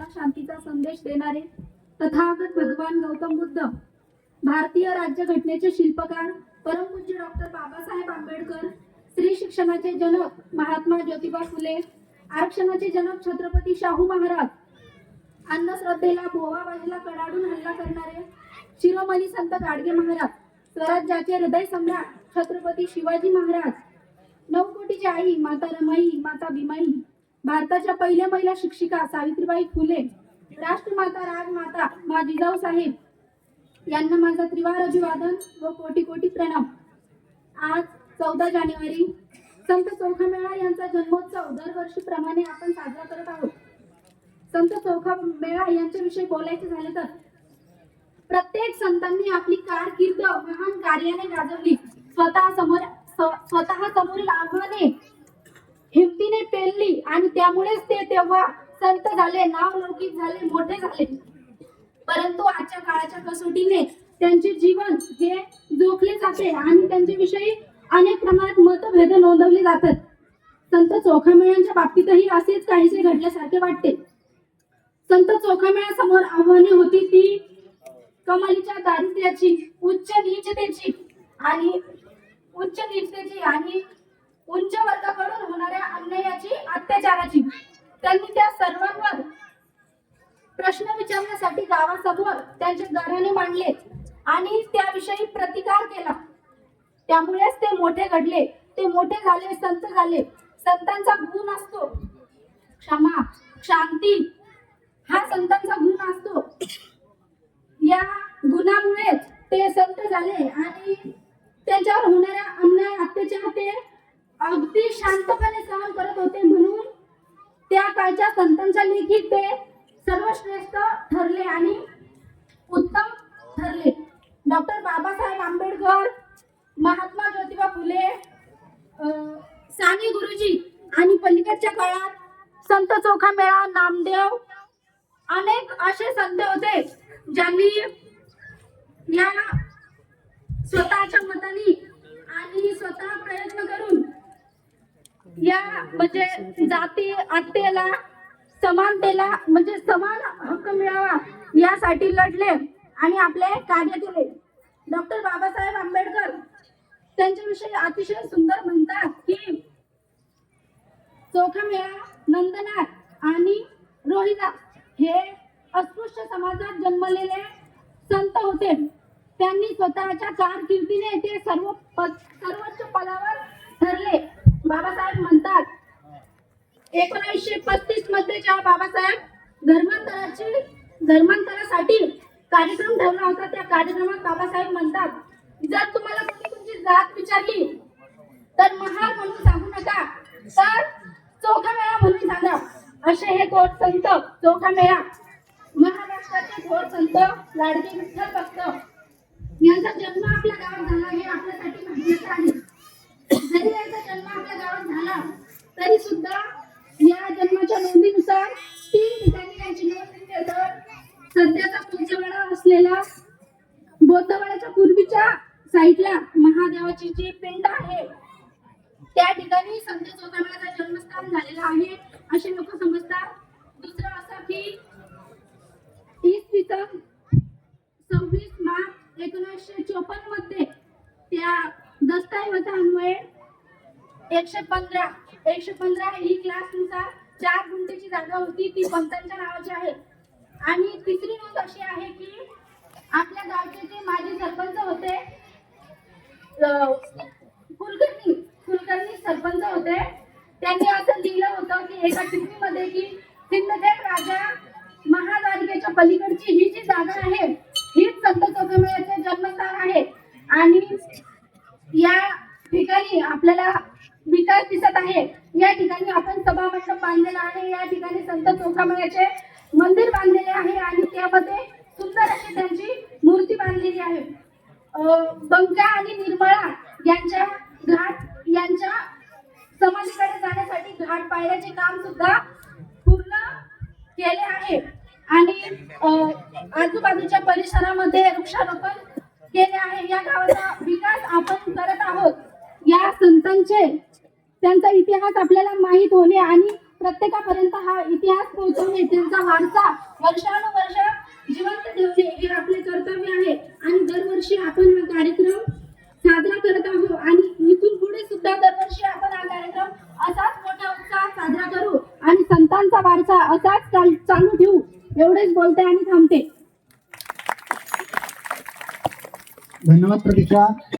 समता शांतीचा संदेश देणारे तथागत भगवान गौतम बुद्ध, भारतीय राज्यघटनेचे शिल्पकार परमपूज्य डॉक्टर बाबासाहेब आंबेडकर, स्त्री शिक्षणाचे जनक महात्मा ज्योतिबा फुले, आरक्षणाचे जनक छत्रपती शाहू महाराज, अंधश्रद्धेला बोवाबाजूला कडाडून हल्ला करणारे शिरोमणी संत गाडगे महाराज, स्वराज्याचे हृदय सम्राट छत्रपती शिवाजी महाराज, 9 कोटीची आई माता रमाई, माता भीमाई, भारताच्या पहिल्या महिला शिक्षिका सावित्रीबाई फुले, राष्ट्रमाता राजमाता मा जिजाऊ साहेब यांना माझा त्रिवार अभिवादन व कोटी कोटी प्रणाम। आज 14 जानेवारी संत चोखामेळा यांचा जन्मोत्सव दरवर्षीप्रमाणे आपण साजरा करत आहोत। संत चोखामेळा यांच्याविषयी बोलायचे झाले तर प्रत्येक संतांनी आपली कारकीर्द महान कार्याने गाजवली। स्वतः समोरील आव्हाने हिमतीने पेलली आणि त्यामुळेच ते तेव्हा संत झाले, नावलौकिक झाले, मोठे झाले। परंतु आजच्या काळाच्या कसोटीने त्यांचे जीवन हे जोखले जाते आणि त्यांच्याविषयी अनेक प्रमाणात मतभेद नोंदवले जातात। संत चोखामेळ्यांच्या बाबतीतही असेच काहीसे घडल्यासारखे वाटते। संत चोखामेळ्या समोर आव्हाने होती ती कमालीच्या दारिद्र्याची, उच्च नीचतेची आणि उच्च वर्गाकडून होणाऱ्या अन्यायाची, अत्याचाराची। त्यांनी त्या सर्वांवर प्रश्न विचारण्यासाठी गावासमोर त्यांचे गाऱ्हाणे मांडले आणि त्याविषयी प्रतिकार केला। त्यामुळेच ते मोठे घडले, ते मोठे झाले, संत झाले। संतांचा गुण असतो क्षमा, शांती, हा संतांचा गुण असतो। या गुणामुळेच ते संत झाले आणि त्यांच्यावर होणाऱ्या अन्याय, अत्याचार ते अगदी शांतपणे सहन करत होते। म्हणून त्या काळच्या संतांच्या लेखी ते सर्वश्रेष्ठ ठरले आणि उत्तम ठरले। डॉक्टर बाबासाहेब आंबेडकर, महात्मा ज्योतिबा फुले, साने गुरुजी आणि पलीकडच्या काळात संत चोखामेळा, नामदेव, अनेक असे संत होते ज्यांनी या स्वतःच्या मताने आणि स्वतः प्रयत्न करून या म्हणजे जाती आत्तेला, समानतेला म्हणजे समान हक्क मिळावा यासाठी लढले आणि आपले कार्य केले। डॉक्टर बाबासाहेब आंबेडकर त्यांच्याविषयी अतिशय सुंदर म्हणतात की चोखामेळा, नंदनाथ आणि रोहिदास हे अस्पृश्य समाजात जन्मलेले संत होते। त्यांनी स्वतःच्या कारकिर्दीने ते सर्वोच्च पदावर ठरले। बाबासाहेब म्हणतात 1935 मध्ये जेव्हा बाबासाहेब धर्मांतरासाठी कार्यक्रम ठेवला होता, त्या कार्यक्रमात बाबासाहेब म्हणतात, जर तुम्हाला कोणी तुमची जात विचारली तर महार म्हणून सांगू नका, तर चोखामेळा म्हणून सांगा। असे हे थोर संत चोखामेळा, महाराष्ट्राचे थोर संत लाडके विठ्ठल भक्त यांचा जन्म आपल्या गावात झाला हे आपल्यासाठी माहिती आहे। जरी यांचा जन्म आपल्या गावात झाला तरी सुद्धा या जन्माच्या नोंदीनुसार 3 ठिकाणी यांची नोंद केली। सध्याचा पंचवाडा असलेला बौद्धवाड्याच्या पूर्वीच्या साईडला महादेवाची जी पिंड आहे त्या ठिकाणी संत चोखामेळ्याचा जन्मस्थान झालेला आहे असे लोक समजतात। दुसरं असं की इसवी सन 26 मार्च 1954 मध्ये त्या दस्तऐवजान्वये 115 ही क्लासनुसार 4 गुंठेची जागा होती, ती पंतांच्या नावाची आहे। आणि तिसरी नोंद अशी आहे की आपल्या गावचे जे माजी सरपंच होते कुलकर्णी सरपंच होते, त्यांनी असं लिहिलं होतं की एका टिप्पणीमध्ये की सिंदखेड राजा महाद्वारिकेच्या पलीकडची ही जी जागा आहे हीच संत चोखामेळ्याचे जन्मस्थान आहे। आणि या ठिकाणी आपल्याला विकास दिसत आहे। या ठिकाणी आपण सभा मंडप बांधलेला आहे, या ठिकाणी संत चोखामेळ्याचे मंदिर बांधलेले आहे आणि त्यामध्ये सुंदर अशी त्यांची मूर्ती बांधलेली आहे। बंका आणि निर्मळा यांच्या समाधीकडे जाण्यासाठी घाट पायऱ्याचे काम सुद्धा पूर्ण केले आहे आणि आजूबाजूच्या परिसरामध्ये वृक्षारोपण केले आहे। या गावाचा विकास आपण करत आहोत। या संतांचे त्यांचा इतिहास आपल्याला माहित होणे आणि प्रत्येकापर्यंत हा इतिहास पोहोचवणे, त्यांचा वारसा वर्षानुवर्ष जिवंत ठेवणे हे आपले कर्तव्य आहे. आणि दरवर्षी आपण हा कार्यक्रम साजरा करत आहोत आणि इथून पुढे सुद्धा दरवर्षी आपण हा कार्यक्रम असाच मोठ्या उत्साहात साजरा करू आणि संतांचा वारसा असाच चालू ठेवू. एवढेच बोलते आणि थांबते. धन्यवाद प्रतीक्षा.